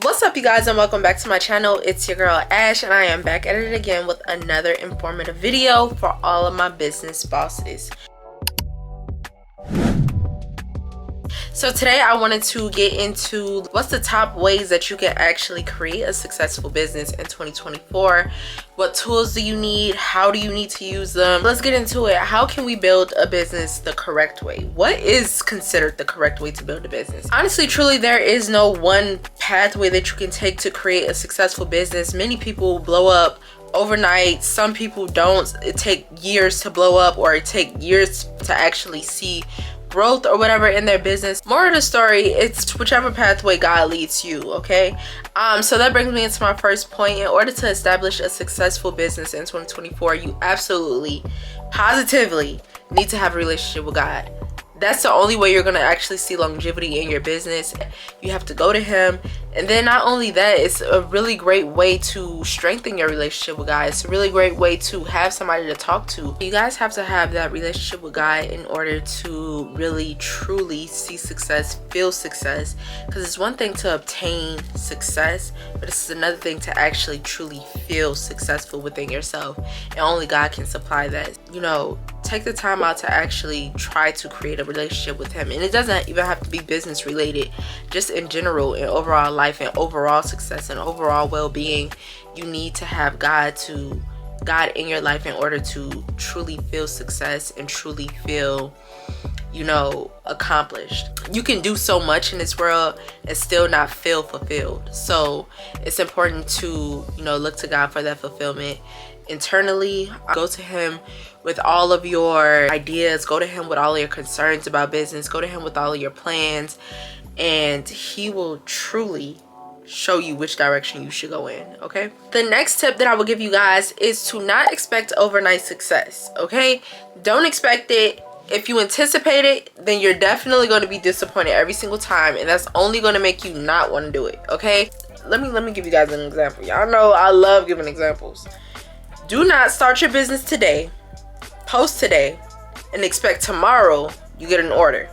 What's up, you guys, and welcome back to my channel. It's your girl Ash, and I am back at it again with another informative video for all of my business bosses. So today I wanted to get into what's the top ways that you can actually create a successful business in 2024. What tools do you need? How do you need to use them? Let's get into it. How can we build a business the correct way? What is considered the correct way to build a business? Honestly, truly, there is no one pathway that you can take to create a successful business. Many people blow up overnight. Some people don't. It take years to blow up, or it take years to actually see growth or whatever in their business. More of the story, it's whichever pathway God leads you, okay? So that brings me into my first point. In order to establish a successful business in 2024, you absolutely, positively need to have a relationship with God. That's the only way you're going to actually see longevity in your business. You have to go to him. And then not only that, it's a really great way to strengthen your relationship with God. It's a really great way to have somebody to talk to. You guys have to have that relationship with God in order to really truly see success, feel success. Because it's one thing to obtain success, but it's another thing to actually truly feel successful within yourself. And only God can supply that. You know, take the time out to actually try to create a relationship with him. And it doesn't even have to be business related. Just in general, in overall life and overall success and overall well-being, you need to have God in your life in order to truly feel success and truly feel, you know, accomplished. You can do so much in this world and still not feel fulfilled. So it's important to, you know, look to God for that fulfillment internally. Go to him with all of your ideas. Go to him with all of your concerns about business. Go to him with all of your plans, and he will truly show you which direction you should go in, okay? The next tip that I will give you guys is to not expect overnight success, okay? Don't expect it. If you anticipate it, then you're definitely going to be disappointed every single time, and that's only going to make you not want to do it, okay? Let me give you guys an example. Y'all know I love giving examples. Do not start your business today, post today, and expect tomorrow you get an order.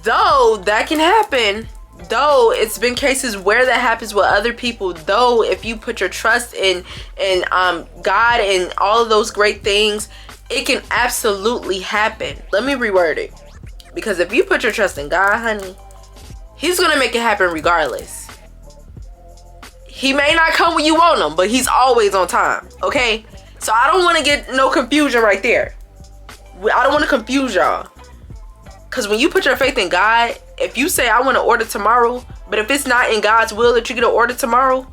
Though that can happen, though it's been cases where that happens with other people, though if you put your trust in God and all of those great things, it can absolutely happen. Let me reword it. Because if you put your trust in God, honey, he's gonna make it happen regardless. He may not come when you want him, but he's always on time, okay? So I don't want to get no confusion right there. I don't want to confuse y'all. Because when you put your faith in God, if you say, I want to order tomorrow, but if it's not in God's will that you get an order tomorrow,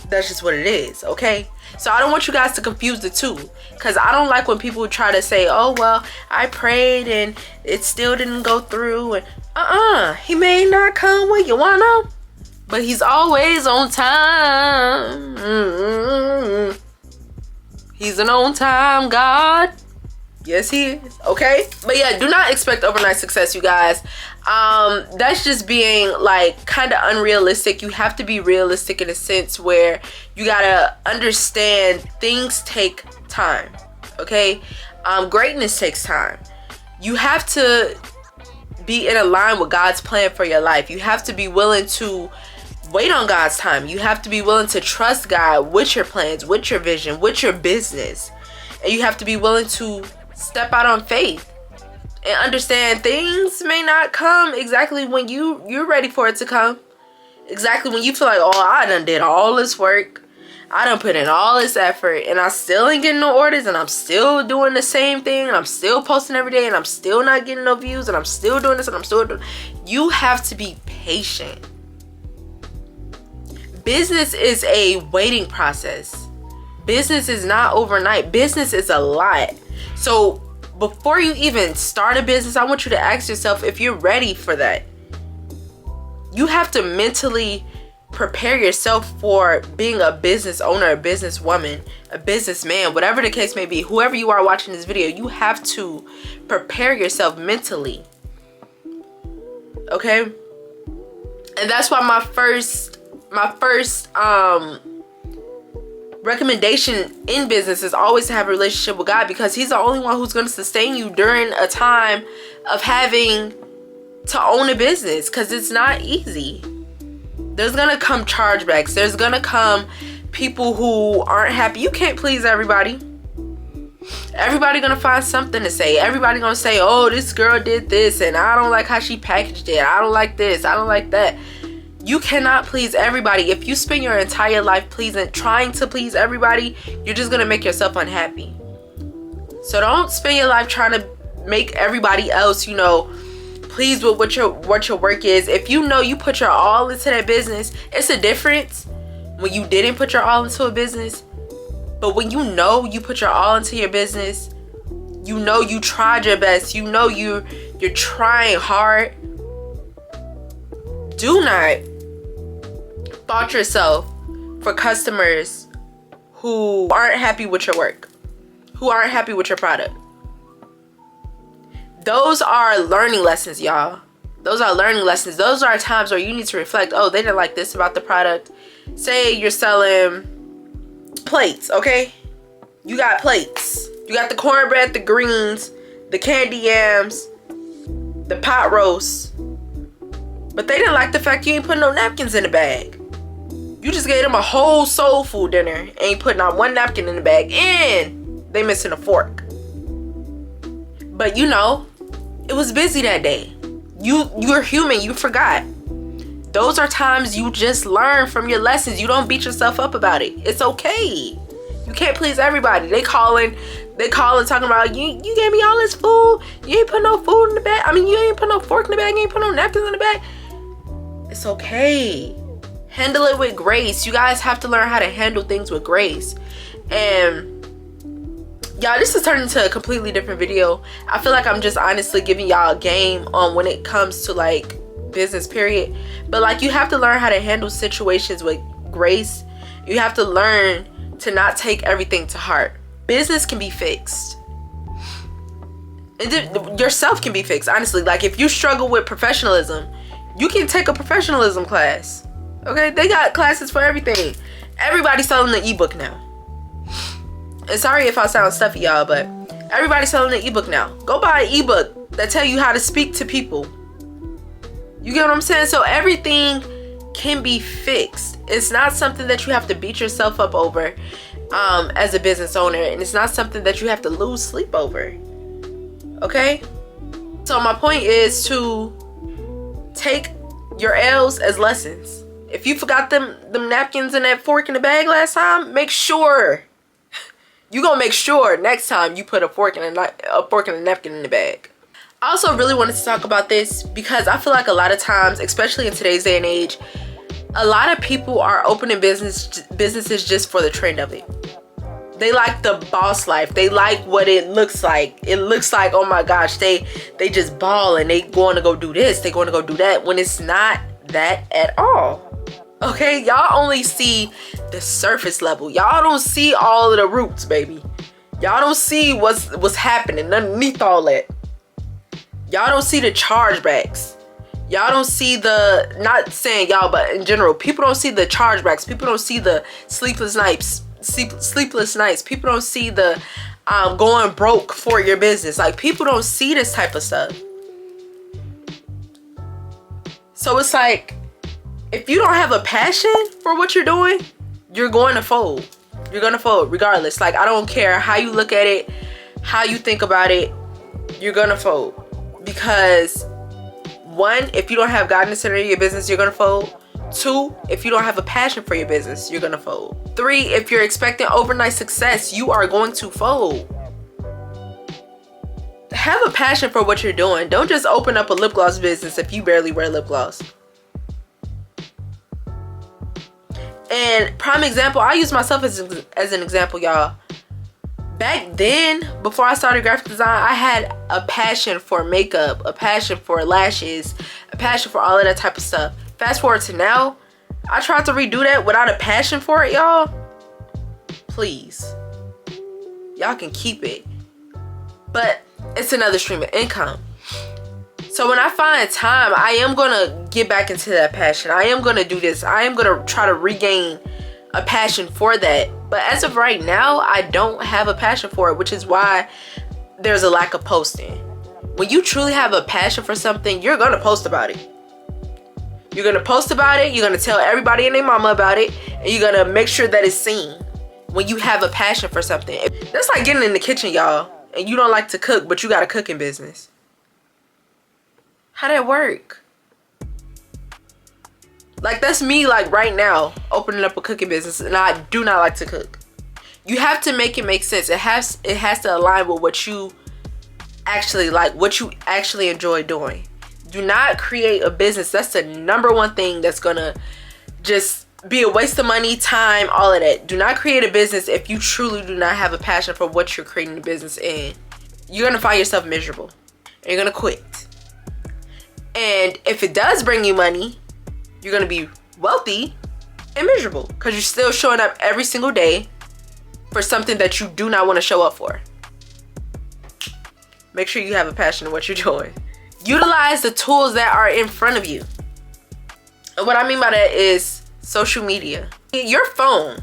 that's just what it is, okay? So I don't want you guys to confuse the two. Because I don't like when people try to say, oh, well, I prayed and it still didn't go through. And he may not come when you want him, but he's always on time. He's an on-time God. Yes, he is. Okay? But yeah, do not expect overnight success, you guys. That's just being like kind of unrealistic. You have to be realistic in a sense where you gotta understand things take time. Okay? Greatness takes time. You have to be in a line with God's plan for your life. You have to be willing to wait on God's time. You have to be willing to trust God with your plans, with your vision, with your business. And you have to be willing to step out on faith and understand things may not come exactly when you're ready for it to come. Exactly when you feel like, oh, I done did all this work. I done put in all this effort and I still ain't getting no orders, and I'm still doing the same thing, and I'm still posting every day, and I'm still not getting no views, and I'm still doing this, and I'm still doing. You have to be patient. Business is a waiting process. Business is not overnight. Business is a lot. So before you even start a business, I want you to ask yourself if you're ready for that. You have to mentally prepare yourself for being a business owner, a businesswoman, a businessman, whatever the case may be. Whoever you are watching this video, you have to prepare yourself mentally. Okay? And that's why my first recommendation in business is always to have a relationship with God, because he's the only one who's going to sustain you during a time of having to own a business, because it's not easy. There's gonna come chargebacks. There's gonna come people who aren't happy. You can't please everybody. Everybody gonna find something to say. Everybody gonna say, oh, this girl did this and I don't like how she packaged it. I don't like this. I don't like that. You cannot please everybody. If you spend your entire life trying to please everybody, you're just gonna make yourself unhappy. So don't spend your life trying to make everybody else, you know, pleased with what your work is. If you know you put your all into that business, it's a difference when you didn't put your all into a business. But when you know you put your all into your business, you know you tried your best, you know you're trying hard, do not fault yourself for customers who aren't happy with your work, who aren't happy with your product. Those are learning lessons, y'all. Those are learning lessons. Those are times where you need to reflect, oh, they didn't like this about the product. Say you're selling plates, okay? You got plates. You got the cornbread, the greens, the candy yams, the pot roast. But they didn't like the fact you ain't putting no napkins in the bag. You just gave them a whole soul food dinner, ain't putting not one napkin in the bag, and they missing a fork. But you know, it was busy that day. You're human, you forgot. Those are times you just learn from your lessons. You don't beat yourself up about it. It's okay. You can't please everybody. They calling talking about, you gave me all this food. You ain't put no food in the bag. I mean, you ain't put no fork in the bag. You ain't put no napkins in the bag. It's okay. Handle it with grace. You guys have to learn how to handle things with grace. And y'all, this is turning into a completely different video. I feel like I'm just honestly giving y'all a game on when it comes to like business, period. But like, you have to learn how to handle situations with grace. You have to learn to not take everything to heart. Business can be fixed. Yourself can be fixed, honestly. Like, if you struggle with professionalism, you can take a professionalism class. Okay, they got classes for everything. Everybody's selling the ebook now. And sorry if I sound stuffy, y'all, but everybody's selling the ebook now. Go buy an ebook that tell you how to speak to people. You get what I'm saying? So everything can be fixed. It's not something that you have to beat yourself up over as a business owner, and it's not something that you have to lose sleep over. Okay? So my point is to take your L's as lessons. If you forgot them napkins and that fork in the bag last time, make sure you gonna make sure next time you put a fork and a napkin in the bag. I also really wanted to talk about this because I feel like a lot of times, especially in today's day and age, a lot of people are opening businesses just for the trend of it. They like the boss life. They like what it looks like. It looks like, oh my gosh, they just ball and they going to go do this, they going to go do that, when it's not that at all. Okay, y'all only see the surface level. Y'all don't see all of the roots, baby. Y'all don't see what's happening underneath all that. Y'all don't see the chargebacks. Y'all don't see the, not saying y'all, but in general, people don't see the chargebacks. People don't see the sleepless nights. People don't see the going broke for your business. Like, people don't see this type of stuff. So it's like, if you don't have a passion for what you're doing, you're going to fold. You're going to fold regardless. Like, I don't care how you look at it, how you think about it, you're going to fold. Because one, if you don't have God in the center of your business, you're going to fold. Two, if you don't have a passion for your business, you're going to fold. Three, if you're expecting overnight success, you are going to fold. Have a passion for what you're doing. Don't just open up a lip gloss business if you barely wear lip gloss. And prime example, I use myself as an example, y'all. Back then, before I started graphic design, I had a passion for makeup, a passion for lashes, a passion for all of that type of stuff. Fast forward to now, I tried to redo that without a passion for it, y'all. Please. Y'all can keep it. But it's another stream of income. So when I find time, I am going to get back into that passion. I am going to do this. I am going to try to regain a passion for that. But as of right now, I don't have a passion for it, which is why there's a lack of posting. When you truly have a passion for something, you're gonna post about it. You're gonna post about it, you're gonna tell everybody and their mama about it, and you're gonna make sure that it's seen. When you have a passion for something. That's like getting in the kitchen, y'all, and you don't like to cook, but you got a cooking business. How that work? Like, that's me, like, right now, opening up a cooking business, and I do not like to cook. You have to make it make sense. It has to align with what you actually like, what you actually enjoy doing. Do not create a business. That's the number one thing that's gonna just be a waste of money, time, all of that. Do not create a business if you truly do not have a passion for what you're creating the business in. You're gonna find yourself miserable, and you're gonna quit. And if it does bring you money, you're gonna be wealthy and miserable because you're still showing up every single day for something that you do not want to show up for. Make sure you have a passion in what you're doing. Utilize the tools that are in front of you. And what I mean by that is social media. Your phone,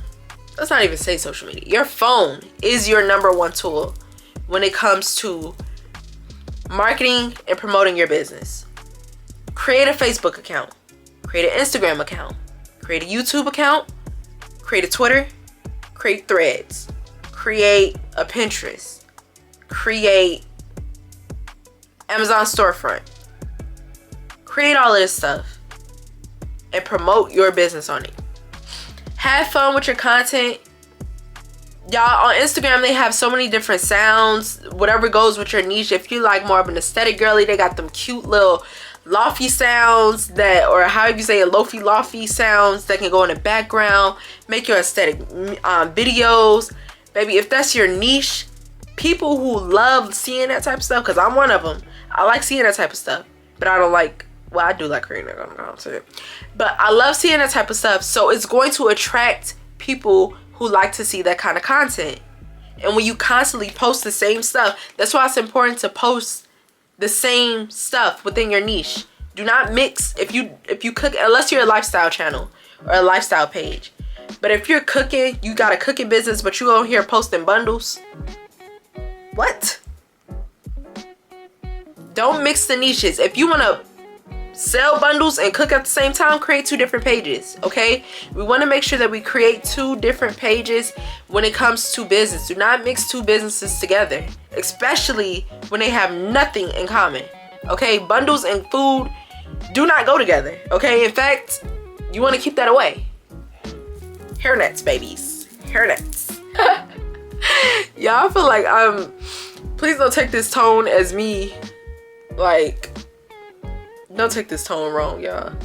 let's not even say social media. Your phone is your number one tool when it comes to marketing and promoting your business. Create a Facebook account. Create an Instagram account. Create a YouTube account. Create a Twitter. Create threads. Create a Pinterest. Create Amazon storefront. Create all of this stuff and promote your business on it. Have fun with your content. Y'all, on Instagram, they have so many different sounds, whatever goes with your niche. If you like more of an aesthetic girly, they got them cute little lofty sounds that, or however you say it, lofty sounds that can go in the background. Make your aesthetic videos. Baby, if that's your niche, people who love seeing that type of stuff, because I'm one of them. I like seeing that type of stuff, but I don't like, well, I do like creating that content, but I love seeing that type of stuff. So it's going to attract people who like to see that kind of content. And when you constantly post the same stuff, that's why it's important to post the same stuff within your niche. Do not mix. If you cook, unless you're a lifestyle channel or a lifestyle page, but if you're cooking, you got a cooking business, but you out here posting bundles, what? Don't mix the niches. If you want to sell bundles and cook at the same time, create two different pages, okay? We want to make sure that we create two different pages when it comes to business. Do not mix two businesses together, especially when they have nothing in common, okay? Bundles and food do not go together, okay? In fact, you want to keep that away. Hairnets, babies. Hairnets. Y'all, I feel like please don't take this tone as me, like, don't take this tone wrong, y'all.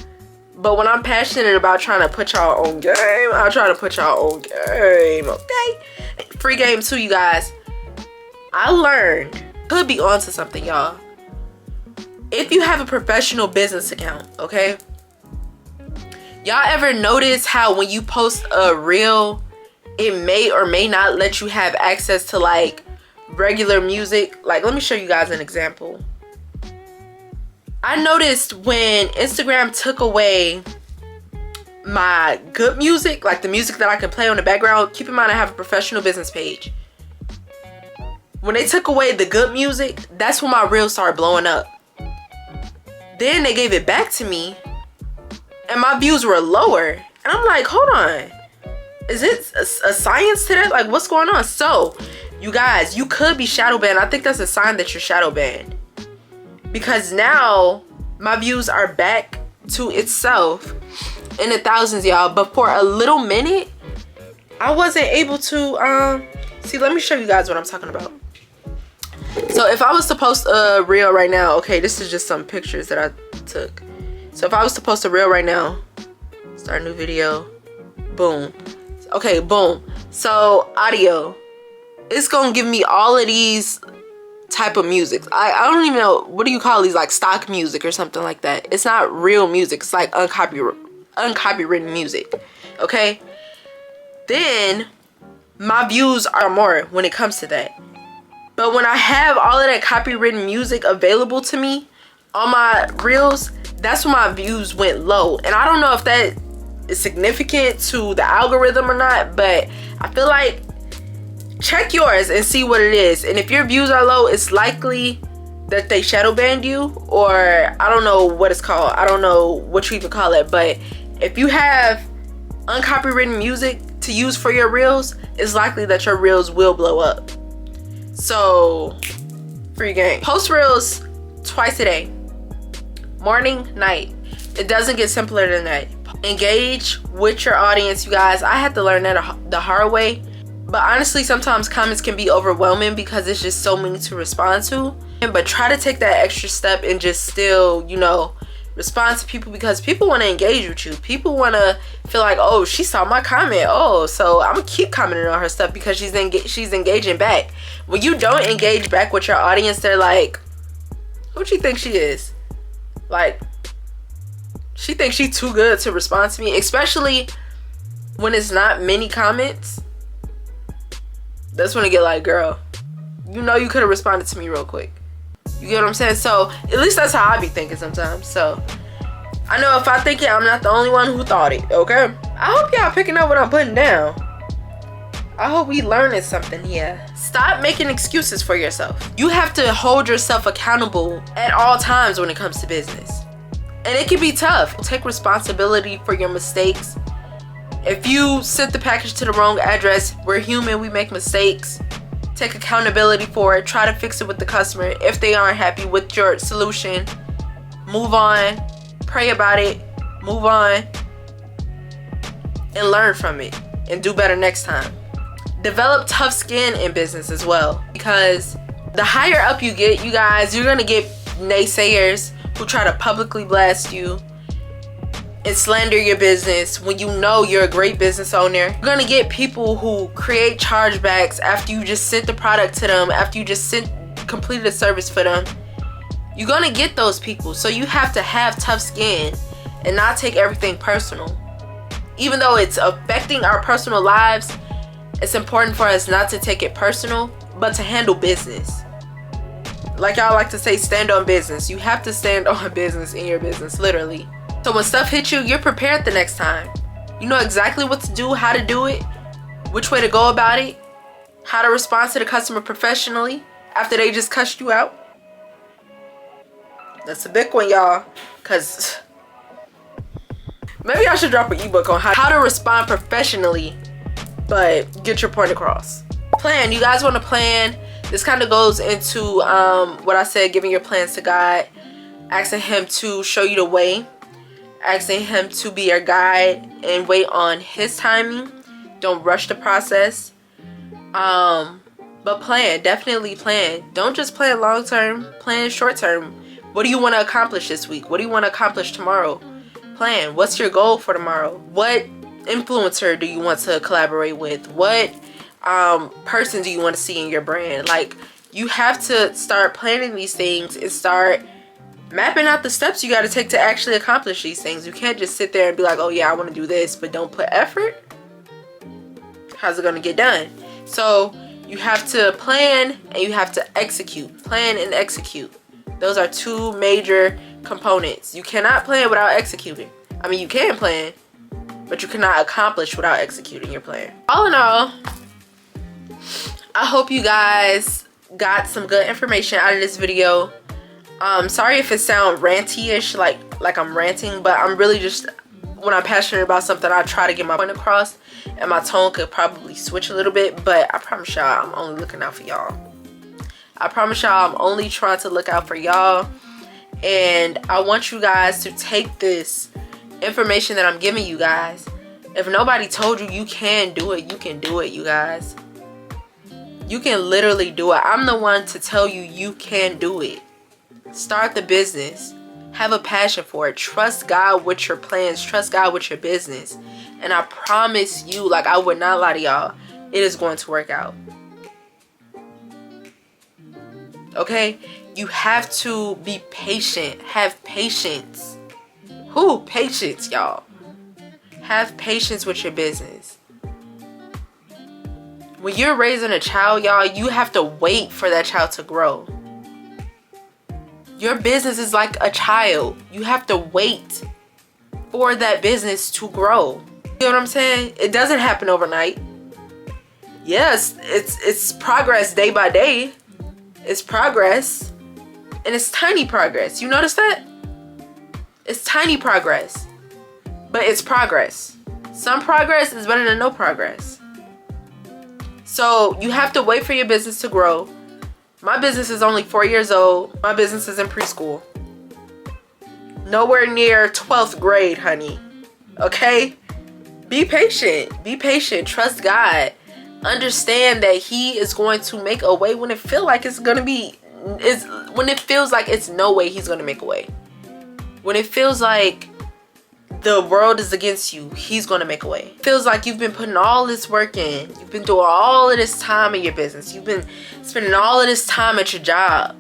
But when I'm passionate about trying to put y'all on game, I try to put y'all on game, okay? Free game too, you guys. I learned, could be onto something, y'all. If you have a professional business account, okay? Y'all ever notice how when you post a reel, it may or may not let you have access to like regular music? Like, let me show you guys an example. I noticed when Instagram took away my good music, like the music that I can play on the background. Keep in mind, I have a professional business page. When they took away the good music, that's when my reels started blowing up. Then they gave it back to me and my views were lower. And I'm like, hold on. Is it a science to that? Like, what's going on? So, you guys, you could be shadow banned. I think that's a sign that you're shadow banned. Because now my views are back to itself in the thousands, y'all. But for a little minute, I wasn't able to see, let me show you guys what I'm talking about. So if I was to post a reel right now, okay, this is just some pictures that I took. So if I was to post a reel right now, start a new video, boom. Okay, boom. So audio, it's gonna give me all of these type of music. I don't even know, what do you call these, like stock music or something like that. It's not real music. It's like uncopywritten music, okay? Then my views are more when it comes to that. But when I have all of that copywritten music available to me on my reels, that's when my views went low. And I don't know if that is significant to the algorithm or not, but I feel like check yours and see what it is. And if your views are low, it's likely that they shadow banned you, or I don't know what it's called. I don't know what you even call it. But if you have uncopywritten music to use for your reels, it's likely that your reels will blow up. So free game. Post reels twice a day, morning, night. It doesn't get simpler than that. Engage with your audience, you guys. I had to learn that the hard way, but honestly sometimes comments can be overwhelming because it's just so many to respond to. But try to take that extra step and just still, you know, respond to people, because people want to engage with you. People want to feel like, oh, she saw my comment, oh, so I'm gonna keep commenting on her stuff because she's engaging back. When you don't engage back with your audience, they're like, who do you think she is? Like, she thinks she's too good to respond to me, especially when it's not many comments. That's when I get like, girl, you know you could have responded to me real quick. You get what I'm saying? So at least that's how I be thinking sometimes. So I know if I think it, I'm not the only one who thought it. Okay, I hope y'all picking up what I'm putting down. I hope we learning something here. Stop making excuses for yourself. You have to hold yourself accountable at all times when it comes to business. And it can be tough. Take responsibility for your mistakes. If you sent the package to the wrong address, we're human, we make mistakes. Take accountability for it. Try to fix it with the customer. If they aren't happy with your solution, move on. Pray about it. Move on. And learn from it. And do better next time. Develop tough skin in business as well. Because the higher up you get, you guys, you're going to get naysayers who try to publicly blast you and slander your business when you know you're a great business owner. You're gonna get people who create chargebacks after you just sent the product to them, after you just completed a service for them. You're gonna get those people. So you have to have tough skin and not take everything personal. Even though it's affecting our personal lives, it's important for us not to take it personal, but to handle business. Like y'all like to say, stand on business. You have to stand on business in your business, literally. So when stuff hits you, you're prepared the next time. You know exactly what to do, how to do it, which way to go about it, how to respond to the customer professionally after they just cussed you out. That's a big one, y'all. Because maybe I should drop an ebook on how to respond professionally, but get your point across. Plan. You guys want to plan. This kind of goes into what I said, giving your plans to God, asking Him to show you the way, asking Him to be your guide and wait on His timing. Don't rush the process. But plan. Definitely plan. Don't just plan long term. Plan short term. What do you want to accomplish this week? What do you want to accomplish tomorrow? Plan. What's your goal for tomorrow? What influencer do you want to collaborate with? What person do you want to see in your brand? Like, you have to start planning these things and start mapping out the steps you got to take to actually accomplish these things. You can't just sit there and be like, oh yeah, I want to do this, but don't put effort. How's it going to get done? So you have to plan and you have to execute. Plan and execute. Those are two major components. You cannot plan without executing. I mean, you can plan, but you cannot accomplish without executing your plan. All in all, I hope you guys got some good information out of this video. Sorry if it sounds ranty-ish, like I'm ranting, but I'm really just, when I'm passionate about something, I try to get my point across, and my tone could probably switch a little bit, but I promise y'all I'm only looking out for y'all. I promise y'all I'm only trying to look out for y'all, and I want you guys to take this information that I'm giving you guys. If nobody told you you can do it, you can do it, you guys. You can literally do it. I'm the one to tell you you can do it. Start the business. Have a passion for it. Trust God with your plans. Trust God with your business. And I promise you, like, I would not lie to y'all, it is going to work out. Okay? You have to be patient. Have patience. Patience, y'all. Have patience with your business. When you're raising a child, y'all, you have to wait for that child to grow. Your business is like a child. You have to wait for that business to grow. You know what I'm saying? It doesn't happen overnight. Yes, it's progress day by day. It's progress. And it's tiny progress. You notice that? It's tiny progress. But it's progress. Some progress is better than no progress. So you have to wait for your business to grow. My business is only 4 years old. My business is in preschool. Nowhere near 12th grade, honey. Okay? Be patient. Be patient. Trust God. Understand that He is going to make a way when it feels like it's going to be... when it feels like it's no way He's going to make a way. When it feels like the world is against you, He's going to make a way. It feels like you've been putting all this work in. You've been doing all of this time in your business. You've been spending all of this time at your job.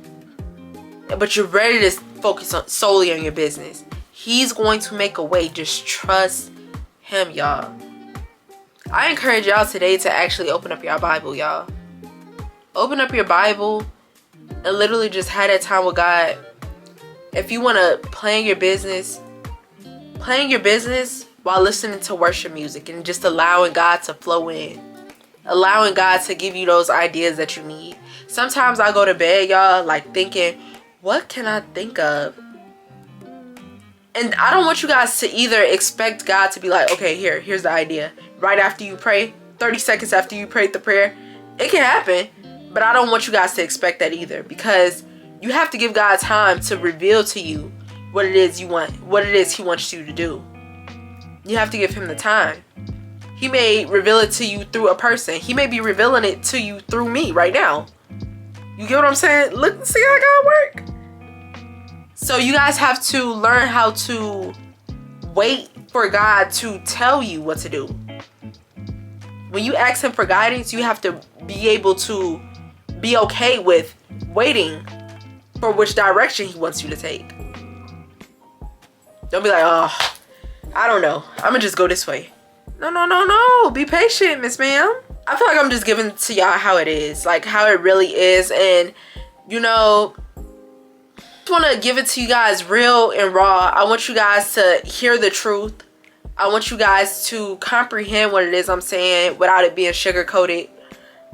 But you're ready to focus solely on your business. He's going to make a way. Just trust Him, y'all. I encourage y'all today to actually open up your Bible, y'all. Open up your Bible and literally just have that time with God. If you want to plan your business while listening to worship music and just allowing God to flow in. Allowing God to give you those ideas that you need. Sometimes I go to bed, y'all, like thinking, what can I think of? And I don't want you guys to either expect God to be like, okay, here's the idea. Right after you pray, 30 seconds after you prayed the prayer. It can happen, but I don't want you guys to expect that either, because you have to give God time to reveal to you what it is you want, what it is He wants you to do. You have to give Him the time. He may reveal it to you through a person. He may be revealing it to you through me right now. You get what I'm saying? Look, see how God work? So you guys have to learn how to wait for God to tell you what to do. When you ask Him for guidance, you have to be able to be okay with waiting for which direction He wants you to take. Don't be like, oh, I don't know. I'm gonna just go this way. No. Be patient, Miss Ma'am. I feel like I'm just giving to y'all how it is. Like how it really is. And, you know, I just want to give it to you guys real and raw. I want you guys to hear the truth. I want you guys to comprehend what it is I'm saying without it being sugar-coated.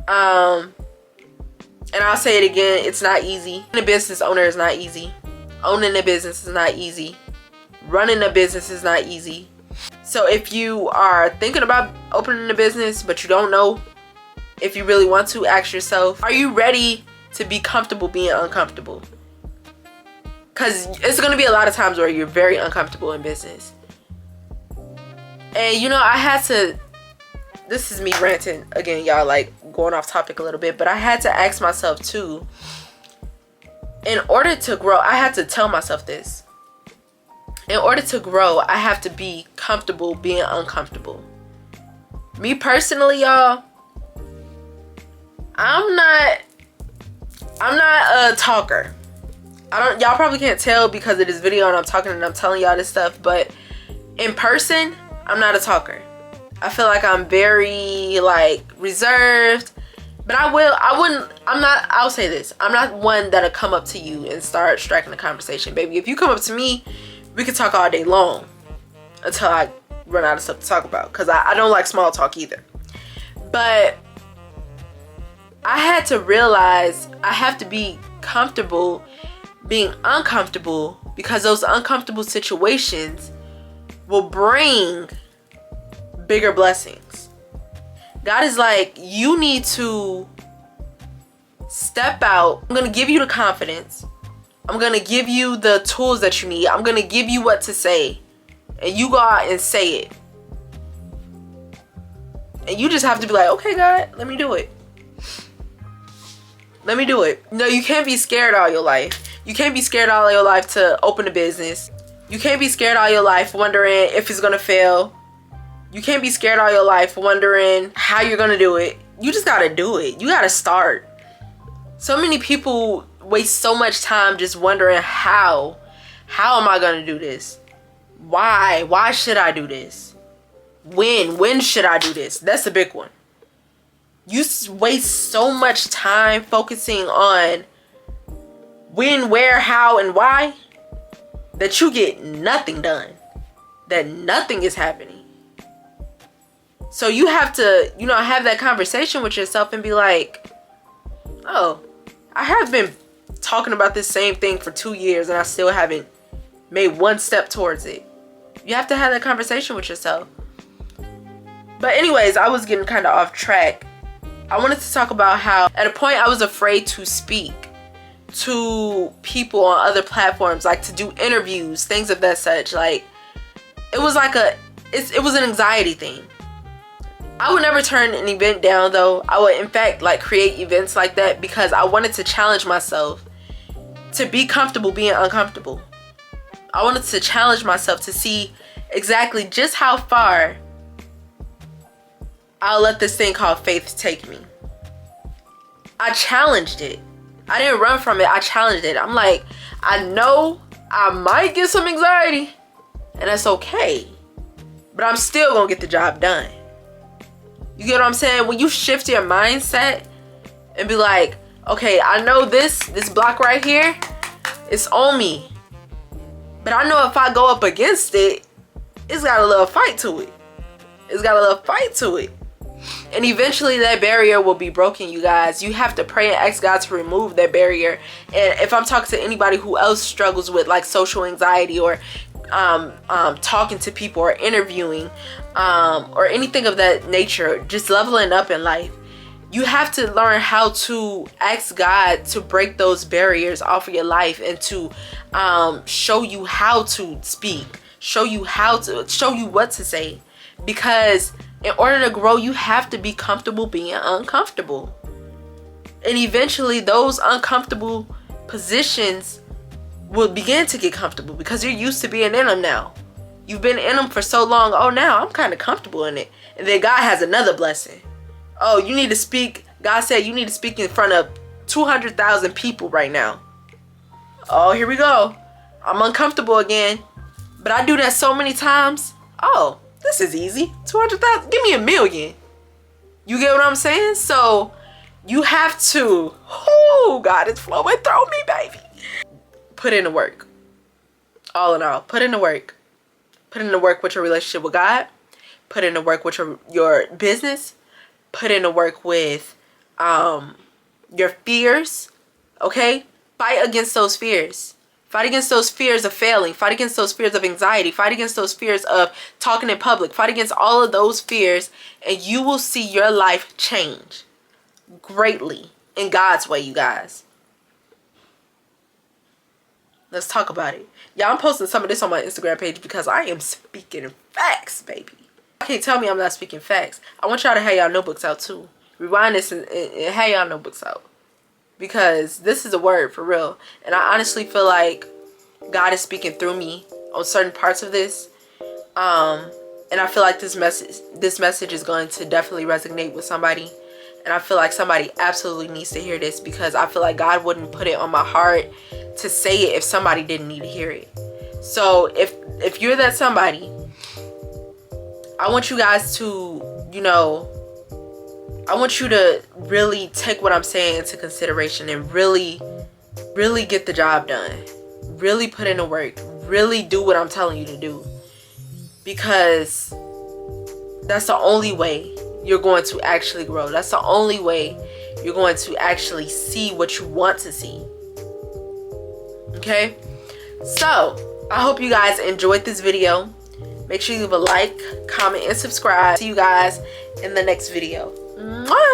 And I'll say it again. It's not easy. Being a business owner is not easy. Owning a business is not easy. Running a business is not easy. So if you are thinking about opening a business, but you don't know if you really want to, ask yourself, are you ready to be comfortable being uncomfortable? Because it's going to be a lot of times where you're very uncomfortable in business. And, you know, I had to, this is me ranting again, y'all, like going off topic a little bit, but I had to ask myself too, in order to grow, I had to tell myself this. In order to grow, I have to be comfortable being uncomfortable. Me personally, y'all, I'm not a talker. Y'all probably can't tell because of this video and I'm talking and I'm telling y'all this stuff, but in person, I'm not a talker. I feel like I'm very like reserved, but I'll say this. I'm not one that'll come up to you and start striking a conversation. Baby, if you come up to me, we could talk all day long until I run out of stuff to talk about, because I don't like small talk either. But I had to realize I have to be comfortable being uncomfortable, because those uncomfortable situations will bring bigger blessings. God is like, you need to step out. I'm going to give you the confidence. I'm going to give you the tools that you need. I'm going to give you what to say. And you go out and say it. And you just have to be like, okay, God, let me do it. Let me do it. No, you can't be scared all your life. You can't be scared all your life to open a business. You can't be scared all your life wondering if it's going to fail. You can't be scared all your life wondering how you're going to do it. You just got to do it. You got to start. So many people waste so much time just wondering how am I going to do this? Why should I do this? When should I do this? That's a big one. You waste so much time focusing on when, where, how, and why that you get nothing done. That nothing is happening. So you have to, have that conversation with yourself and be like, oh, I have been talking about this same thing for 2 years and I still haven't made one step towards it. You have to have that conversation with yourself. But anyways, I was getting kind of off track. I wanted to talk about how at a point I was afraid to speak to people on other platforms, like to do interviews, things of that such. Like, it was like it was an anxiety thing. I would never turn an event down though. I would in fact like create events like that because I wanted to challenge myself to be comfortable being uncomfortable. I wanted to challenge myself to see exactly just how far I'll let this thing called faith take me. I challenged it. I didn't run from it. I challenged it. I'm like, I know I might get some anxiety, and that's okay, but I'm still gonna get the job done. You get what I'm saying? When you shift your mindset and be like, okay, I know this block right here, it's on me, but I know if I go up against it, it's got a little fight to it. It's got a little fight to it. And eventually that barrier will be broken, you guys. You have to pray and ask God to remove that barrier. And if I'm talking to anybody who else struggles with like social anxiety or talking to people or interviewing or anything of that nature, just leveling up in life, you have to learn how to ask God to break those barriers off of your life and to show you how to speak, show you what to say. Because in order to grow, you have to be comfortable being uncomfortable. And eventually those uncomfortable positions will begin to get comfortable because you're used to being in them now. You've been in them for so long. Oh, now I'm kind of comfortable in it. And then God has another blessing. Oh, you need to speak. God said you need to speak in front of 200,000 people right now. Oh, here we go. I'm uncomfortable again. But I do that so many times. Oh, this is easy. 200,000. Give me 1 million. You get what I'm saying? So you have to. Oh, God is flowing through me, baby. Put in the work. All in all, put in the work. Put in the work with your relationship with God. Put in the work with your business. Put in the work with your fears. Okay? Fight against those fears. Fight against those fears of failing. Fight against those fears of anxiety. Fight against those fears of talking in public. Fight against all of those fears, and you will see your life change greatly in God's way, you guys. Let's talk about it. Yeah, I'm posting some of this on my Instagram page because I am speaking facts, baby. You can't tell me I'm not speaking facts. I want y'all to have y'all notebooks out too. Rewind this and have y'all notebooks out. Because this is a word for real. And I honestly feel like God is speaking through me on certain parts of this. And I feel like this message is going to definitely resonate with somebody. And I feel like somebody absolutely needs to hear this, because I feel like God wouldn't put it on my heart to say it if somebody didn't need to hear it. So if you're that somebody, I want you guys to, I want you to really take what I'm saying into consideration and really, really get the job done. Really put in the work. Really do what I'm telling you to do. Because that's the only way you're going to actually grow. That's the only way you're going to actually see what you want to see. Okay? So, I hope you guys enjoyed this video. Make sure you leave a like, comment, and subscribe. See you guys in the next video. Mwah!